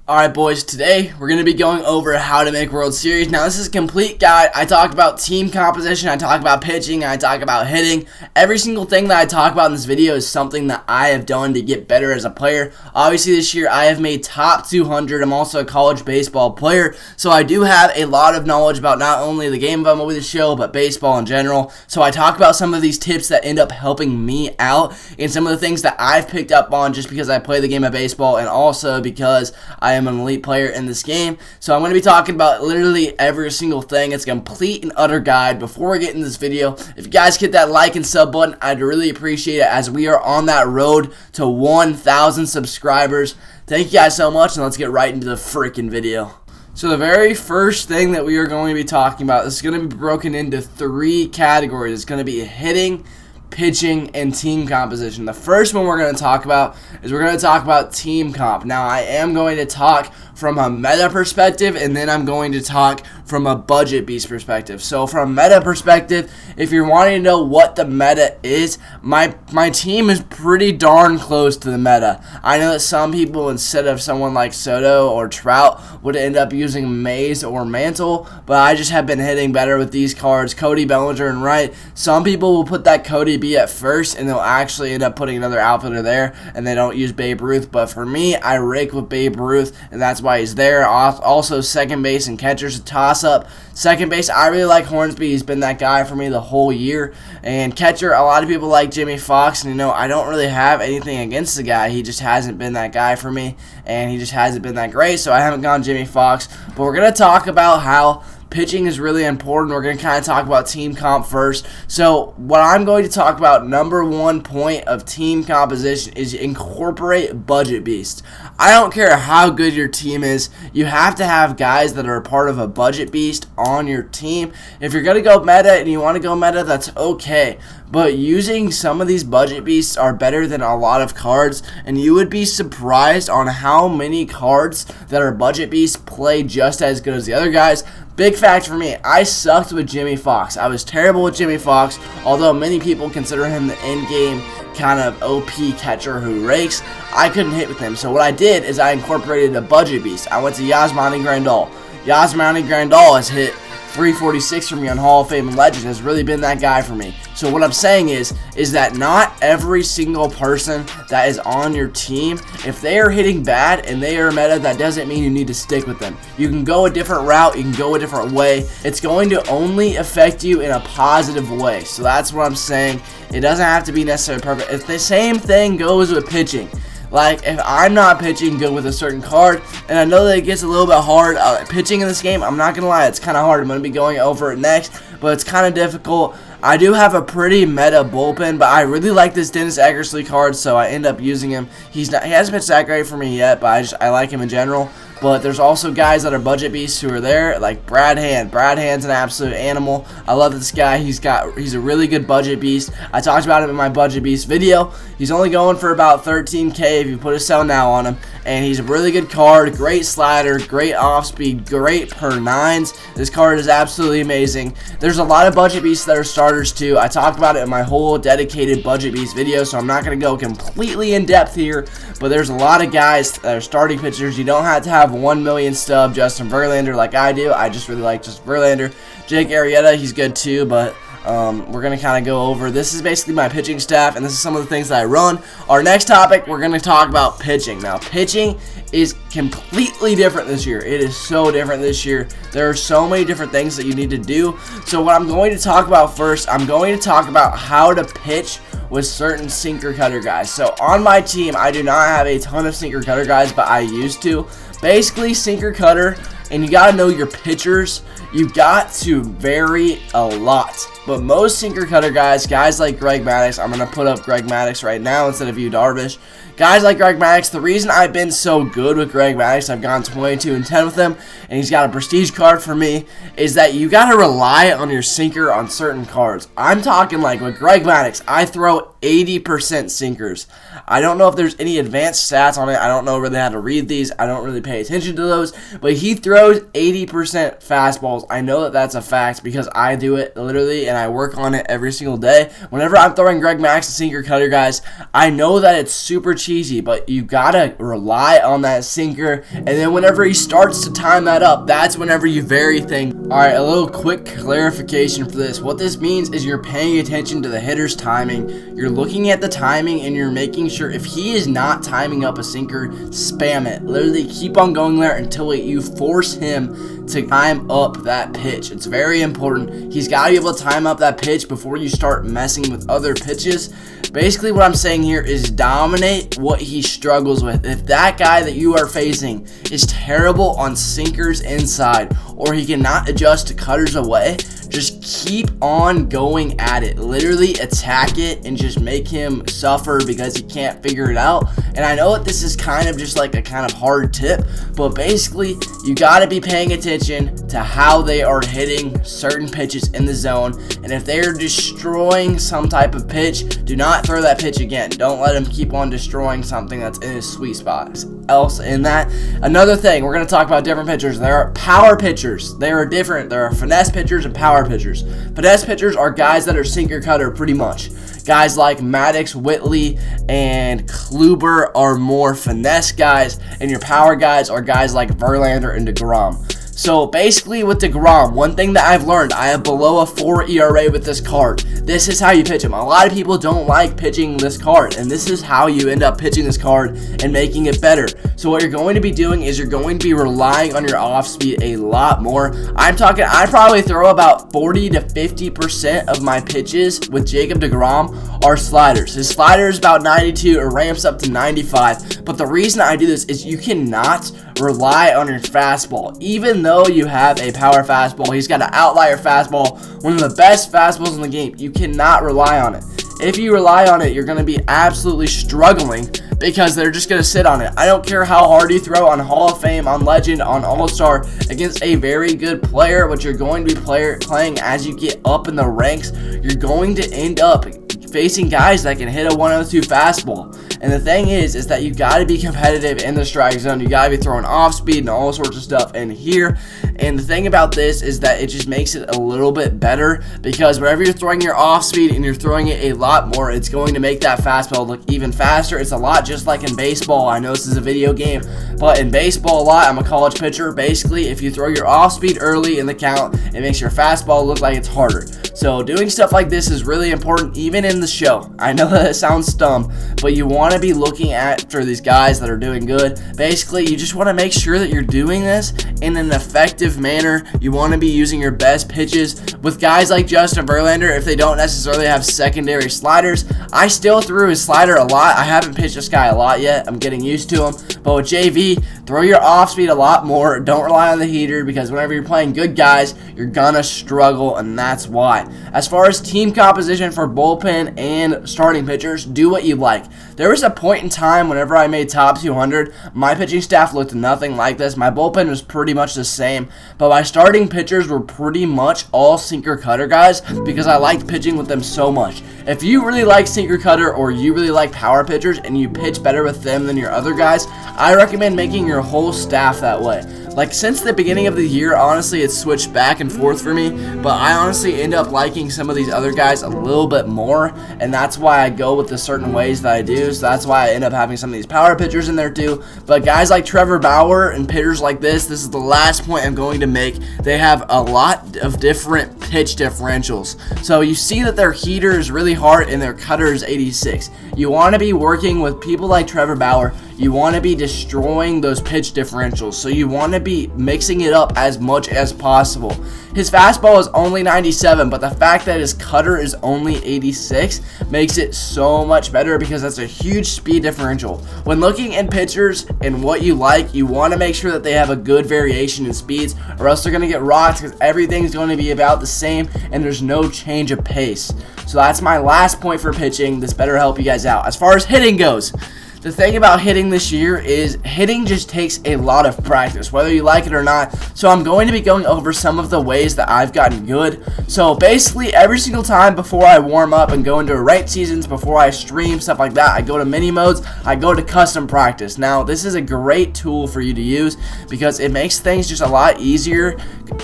Alright boys, today we're going to be going over how to make World Series. Now this is a complete guide. I talk about team composition, I talk about pitching, I talk about hitting. Every single thing that I talk about in this video is something that I have done to get better as a player. Obviously this year I have made top 200. I'm also a college baseball player, so I do have a lot of knowledge about not only the game of MLB The Show, but baseball in general. So I talk about some of these tips that end up helping me out and some of the things that I've picked up on just because I play the game of baseball and also because I am an elite player in this game. So I'm going to be talking about literally every single thing. It's a complete and utter guide. Before we get in this video, if you guys hit that like and sub button, I'd really appreciate it as we are on that road to 1,000 subscribers. Thank you guys so much, and let's get right into the freaking video. So the very first thing that we are going to be talking about is going to be broken into 3 categories. It's going to be hitting, pitching, and team composition. The first one we're going to talk about is we're going to talk about team comp. Now I am going to talk from a meta perspective, and then I'm going to talk from a budget beast perspective. So from a meta perspective, if you're wanting to know what the meta is, my team is pretty darn close to the meta. I know that some people, instead of someone like Soto or Trout, would end up using Mays or Mantle, but I just have been hitting better with these cards, Cody Bellinger and Wright. Some people will put that Cody B at first, and they'll actually end up putting another outfielder there, and they don't use Babe Ruth. But for me, I rake with Babe Ruth, and that's why he's there. Also, second base and catcher's a toss-up. Second base, I really like Hornsby. He's been that guy for me the whole year. And catcher, a lot of people like Jimmy Fox, and I don't really have anything against the guy. He just hasn't been that guy for me, and he just hasn't been that great, so I haven't gone Jimmy Fox. But we're going to talk about how pitching is really important. We're going to kind of talk about team comp first. So what I'm going to talk about, number one point of team composition, is incorporate budget beasts. I don't care how good your team is, you have to have guys that are a part of a budget beast on your team. If you're going to go meta and you want to go meta, that's okay. But using some of these budget beasts are better than a lot of cards, and you would be surprised on how many cards that are budget beasts play just as good as the other guys. Big fact for me, I sucked with Jimmy Fox. I was terrible with Jimmy Fox, although many people consider him the end-game kind of OP catcher who rakes. I couldn't hit with him, so what I did is I incorporated a budget beast. I went to Yasmani Grandal. Yasmani Grandal has hit 346 for me on Hall of Fame and Legends, has really been that guy for me. So what I'm saying is that not every single person that is on your team, if they are hitting bad and they are meta, that doesn't mean you need to stick with them. You can go a different route, you can go a different way. It's going to only affect you in a positive way. So that's what I'm saying. It doesn't have to be necessarily perfect. It's the same thing goes with pitching. Like, if I'm not pitching good with a certain card, and I know that it gets a little bit hard pitching in this game, I'm not going to lie, it's kind of hard. I'm going to be going over it next, but it's kind of difficult. I do have a pretty meta bullpen, but I really like this Dennis Eckersley card, so I end up using him. He hasn't pitched that great for me yet, but I like him in general. But there's also guys that are budget beasts who are there, like Brad Hand. Brad Hand's an absolute animal. I love this guy. He's a really good budget beast. I talked about him in my budget beast video. He's only going for about 13K if you put a sell now on him. And he's a really good card, great slider, great off speed, great per nines. This card is absolutely amazing. There's a lot of budget beasts that are starters too. I talked about it in my whole dedicated budget beast video, so I'm not going to go completely in depth here. But there's a lot of guys that are starting pitchers. You don't have to have 1 million stub Justin Verlander like I do. I just really like Justin Verlander. Jake Arrieta, he's good too, but we're going to kind of go over. This is basically my pitching staff, and this is some of the things that I run. Our next topic, we're going to talk about pitching. Now, pitching is completely different this year. It is so different this year. There are so many different things that you need to do. So what I'm going to talk about first, I'm going to talk about how to pitch with certain sinker cutter guys. So on my team, I do not have a ton of sinker cutter guys, but I used to. Basically, sinker cutter, and you got to know your pitchers. You got to vary a lot. But most sinker cutter guys like Greg Maddux, I'm going to put up Greg Maddux right now instead of Yu Darvish. Guys like Greg Maddux, the reason I've been so good with Greg Maddux, I've gone 22-10 with him, and he's got a prestige card for me, is that you got to rely on your sinker on certain cards. I'm talking like with Greg Maddux, I throw 80% sinkers. I don't know if there's any advanced stats on it. I don't know really how to read these. I don't really pay attention to those, but he throws throws 80% fastballs. I know that that's a fact because I do it literally and I work on it every single day. Whenever I'm throwing Greg Max a sinker cutter, guys, I know that it's super cheesy, but you gotta rely on that sinker. And then whenever he starts to time that up, that's whenever you vary things. Alright, a little quick clarification for this. What this means is you're paying attention to the hitter's timing. You're looking at the timing and you're making sure if he is not timing up a sinker, spam it. Literally keep on going there until you force him to time up that pitch. It's very important. He's got to be able to time up that pitch before you start messing with other pitches. Basically what I'm saying here is dominate what he struggles with. If that guy that you are facing is terrible on sinkers inside, or he cannot adjust to cutters away, just keep on going at it. Literally attack it and just make him suffer because he can't figure it out. And I know that this is kind of just like a kind of hard tip, but basically you got to be paying attention to how they are hitting certain pitches in the zone. And if they are destroying some type of pitch, do not throw that pitch again. Don't let him keep on destroying something that's in his sweet spot. Else in that, another thing, we're going to talk about different pitchers. There are power pitchers. They are different. There are finesse pitchers and power pitchers. Finesse pitchers are guys that are sinker cutter pretty much. Guys like Maddox, Whitley, and Kluber are more finesse guys, and your power guys are guys like Verlander and Grom. So basically with DeGrom, one thing that I've learned, I have below a 4 ERA with this card. This is how you pitch him. A lot of people don't like pitching this card, and this is how you end up pitching this card and making it better. So what you're going to be doing is you're going to be relying on your off speed a lot more. I probably throw about 40 to 50% of my pitches with Jacob DeGrom are sliders. His slider is about 92, it ramps up to 95. But the reason I do this is you cannot rely on your fastball. Even though you have a power fastball, he's got an outlier fastball, one of the best fastballs in the game. You cannot rely on it. If you rely on it, you're going to be absolutely struggling because they're just going to sit on it. I don't care how hard you throw on Hall of Fame, on Legend, on All-Star against a very good player, but you're going to be playing as you get up in the ranks. You're going to end up facing guys that can hit a 102 fastball. And the thing is that you got to be competitive in the strike zone. You got to be throwing off speed and all sorts of stuff in here. And the thing about this is that it just makes it a little bit better because whenever you're throwing your off speed and you're throwing it a lot more, it's going to make that fastball look even faster. It's a lot just like in baseball. I know this is a video game, but in baseball a lot, I'm a college pitcher. Basically, if you throw your off speed early in the count, it makes your fastball look like it's harder. So doing stuff like this is really important even in the show. I know that it sounds dumb, but you want to be looking for these guys that are doing good. Basically, you just want to make sure that you're doing this in an effective manner. You want to be using your best pitches. With guys like Justin Verlander, if they don't necessarily have secondary sliders, I still threw his slider a lot. I haven't pitched this guy a lot yet. I'm getting used to him. But with JV, throw your off speed a lot more. Don't rely on the heater because whenever you're playing good guys, you're gonna struggle, and that's why. As far as team composition for bullpen and starting pitchers, do what you like. There was a point in time whenever I made top 200, my pitching staff looked nothing like this. My bullpen was pretty much the same, but my starting pitchers were pretty much all sinker cutter guys because I liked pitching with them so much. If you really like sinker cutter or you really like power pitchers and you pitch better with them than your other guys, I recommend making your whole staff that way. Like since the beginning of the year, honestly, it's switched back and forth for me, but I honestly end up liking some of these other guys a little bit more, and that's why I go with the certain ways that I do. So that's why I end up having some of these power pitchers in there too. But guys like Trevor Bauer and pitchers like this is the last point I'm going to make. They have a lot of different pitch differentials. So you see that their heater is really hard and their cutter is 86. You want to be working with people like Trevor Bauer. You want to be destroying those pitch differentials. So you want to be mixing it up as much as possible. His fastball is only 97, but the fact that his cutter is only 86 makes it so much better because that's a huge speed differential. When looking at pitchers and what you like, you want to make sure that they have a good variation in speeds, or else they're going to get rocked because everything's going to be about the same and there's no change of pace. So that's my last point for pitching. This better help you guys out. As far as hitting goes, the thing about hitting this year is hitting just takes a lot of practice, whether you like it or not. So I'm going to be going over some of the ways that I've gotten good. So basically every single time before I warm up and go into ranked seasons, before I stream, stuff like that, I go to mini modes, I go to custom practice. Now this is a great tool for you to use because it makes things just a lot easier.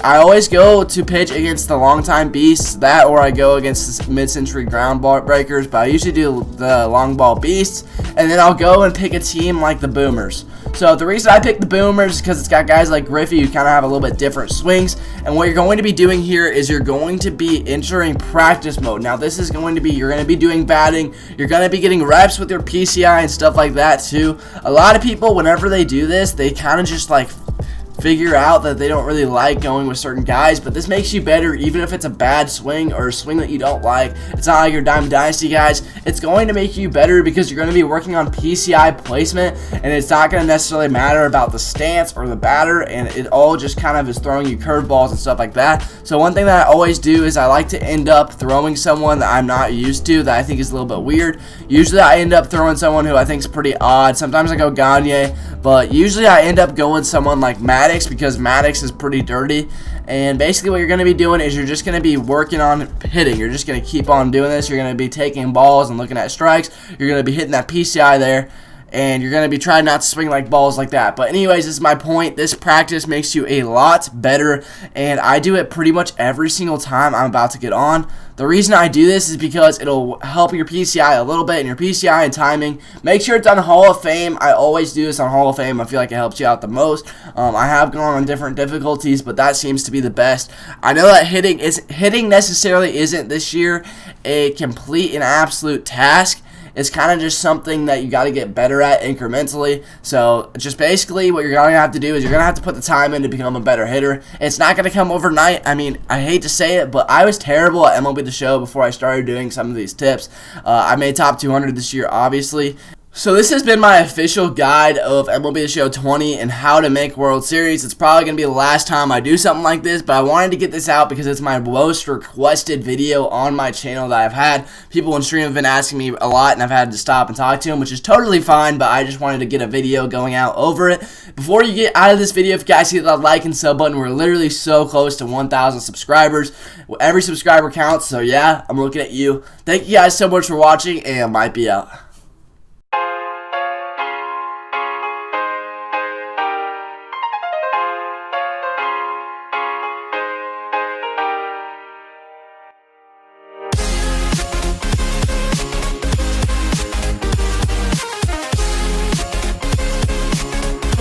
I always go to pitch against the long time beasts, that or I go against the mid-century ground ball breakers, but I usually do the long ball beasts, and then I'll go and pick a team like the Boomers. So the reason I picked the Boomers is because it's got guys like Griffey who kind of have a little bit different swings, and what you're going to be doing here is you're going to be entering practice mode. Now this is going to be, you're going to be doing batting, you're going to be getting reps with your PCI and stuff like that too. A lot of people, whenever they do this, they kind of just like figure out that they don't really like going with certain guys, but this makes you better even if it's a bad swing or a swing that you don't like. It's not like your Diamond Dynasty guys. It's going to make you better because you're going to be working on PCI placement, and it's not going to necessarily matter about the stance or the batter, and it all just kind of is throwing you curveballs and stuff like that. So one thing that I always do is I like to end up throwing someone that I'm not used to, that I think is a little bit weird. Usually I end up throwing someone who I think is pretty odd. Sometimes I go Gagne, but usually I end up going someone like Maddox, because Maddox is pretty dirty. And basically what you're going to be doing is you're just going to be working on hitting. You're just going to keep on doing this. You're going to be taking balls and looking at strikes. You're going to be hitting that PCI there, and you're going to be trying not to swing like balls like that. But anyways, this is my point. This practice makes you a lot better, and I do it pretty much every single time I'm about to get on. The reason I do this is because it'll help your PCI a little bit, and your PCI and timing. Make sure it's on Hall of Fame. I always do this on Hall of Fame. I feel like it helps you out the most. I have gone on different difficulties, but that seems to be the best. I know that hitting necessarily isn't this year a complete and absolute task. It's kind of just something that you got to get better at incrementally. So just basically what you're going to have to do is you're going to have to put the time in to become a better hitter. It's not going to come overnight. I mean, I hate to say it, but I was terrible at MLB The Show before I started doing some of these tips. I made top 200 this year, obviously. So this has been my official guide of MLB The Show 20 and how to make World Series. It's probably going to be the last time I do something like this, but I wanted to get this out because it's my most requested video on my channel that I've had. People in stream have been asking me a lot, and I've had to stop and talk to them, which is totally fine, but I just wanted to get a video going out over it. Before you get out of this video, if you guys hit that like and sub button, we're literally so close to 1,000 subscribers. Every subscriber counts, so yeah, I'm looking at you. Thank you guys so much for watching, and I might be out.